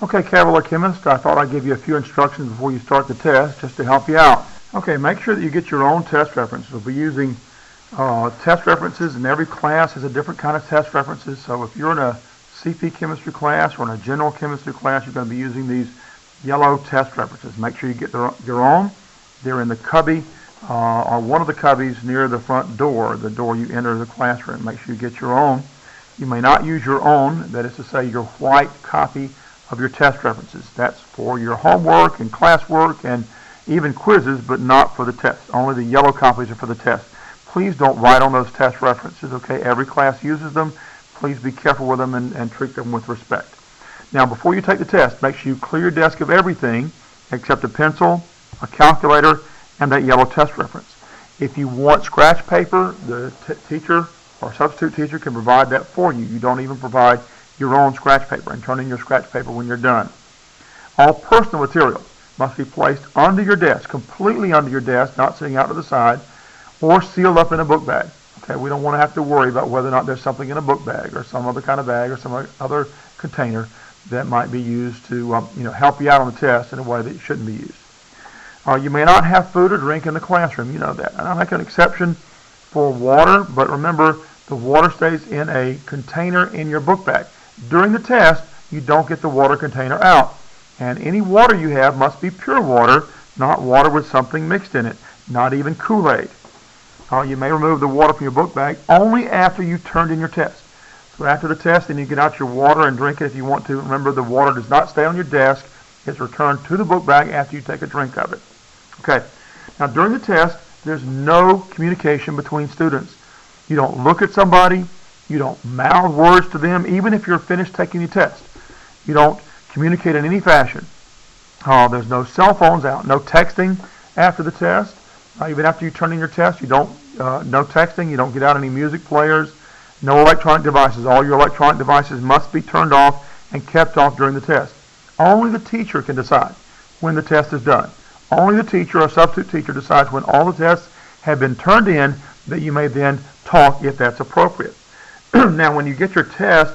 Okay, Cavalier Chemist, I thought I'd give you a few instructions before you start the test just to help you out. Okay, make sure that you get your own test references. We'll be using test references, and every class has a different kind of test references. So if you're in a CP chemistry class or in a general chemistry class, you're going to be using these yellow test references. Make sure you get your own. They're in the cubby or one of the cubbies near the front door, the door you enter the classroom. Make sure you get your own. You may not use your own, that is to say your white copy of your test references. That's for your homework and classwork and even quizzes, but not for the test. Only the yellow copies are for the test. Please don't write on those test references, okay? Every class uses them. Please be careful with them and treat them with respect. Now, before you take the test, make sure you clear your desk of everything except a pencil, a calculator, and that yellow test reference. If you want scratch paper, the teacher or substitute teacher can provide that for you. You don't even provide your own scratch paper, and turn in your scratch paper when you're done. All personal materials must be placed under your desk, completely under your desk, not sitting out to the side, or sealed up in a book bag. Okay, we don't want to have to worry about whether or not there's something in a book bag or some other kind of bag or some other container that might be used to help you out on the test in a way that it shouldn't be used. You may not have food or drink in the classroom. You know that. And I'll make an exception for water, but remember, the water stays in a container in your book bag. During the test, you don't get the water container out. And any water you have must be pure water, not water with something mixed in it, not even Kool-Aid. You may remove the water from your book bag only after you've turned in your test. So after the test, then you get out your water and drink it if you want to. Remember, the water does not stay on your desk. It's returned to the book bag after you take a drink of it. Okay. Now, during the test, there's no communication between students. You don't look at somebody. You don't mouth words to them, even if you're finished taking the test. You don't communicate in any fashion. There's no cell phones out, no texting after the test. Even after you turn in your test, you don't no texting. You don't get out any music players, no electronic devices. All your electronic devices must be turned off and kept off during the test. Only the teacher can decide when the test is done. Only the teacher or substitute teacher decides when all the tests have been turned in that you may then talk if that's appropriate. Now, when you get your test,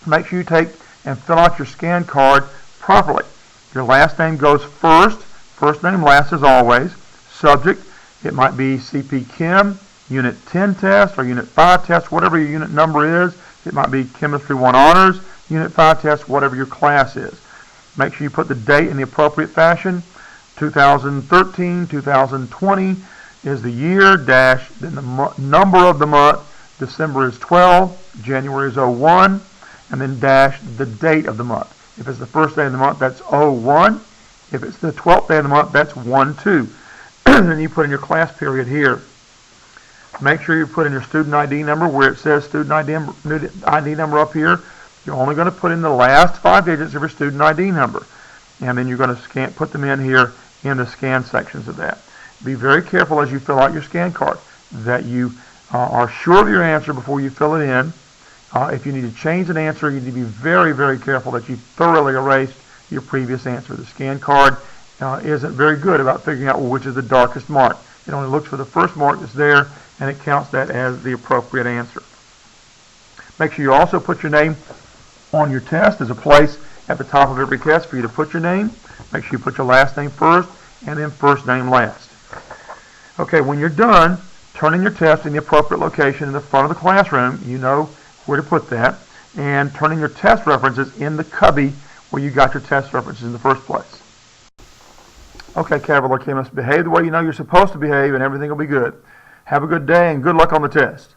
make sure you take and fill out your scan card properly. Your last name goes first. First name last as always. Subject, it might be CP Chem, Unit 10 test or Unit 5 test, whatever your unit number is. It might be Chemistry 1 Honors, Unit 5 test, whatever your class is. Make sure you put the date in the appropriate fashion. 2013, 2020 is the year, dash, then the number of the month. December is 12, January is 01, and then dash the date of the month. If it's the first day of the month, that's 01. If it's the 12th day of the month, that's 12. Then you put in your class period here. Make sure you put in your student ID number where it says student ID number up here. You're only going to put in the last 5 digits of your student ID number. And then you're going to put them in here in the scan sections of that. Be very careful as you fill out your scan card that you are sure of your answer before you fill it in. If you need to change an answer, you need to be very, very careful that you thoroughly erased your previous answer. The scan card isn't very good about figuring out which is the darkest mark. It only looks for the first mark that's there, and it counts that as the appropriate answer. Make sure you also put your name on your test. There's a place at the top of every test for you to put your name. Make sure you put your last name first, and then first name last. Okay, when you're done, turn in your test in the appropriate location in the front of the classroom. You know where to put that. And turn in your test references in the cubby where you got your test references in the first place. Okay, Cavalier Chemist, behave the way you know you're supposed to behave and everything will be good. Have a good day and good luck on the test.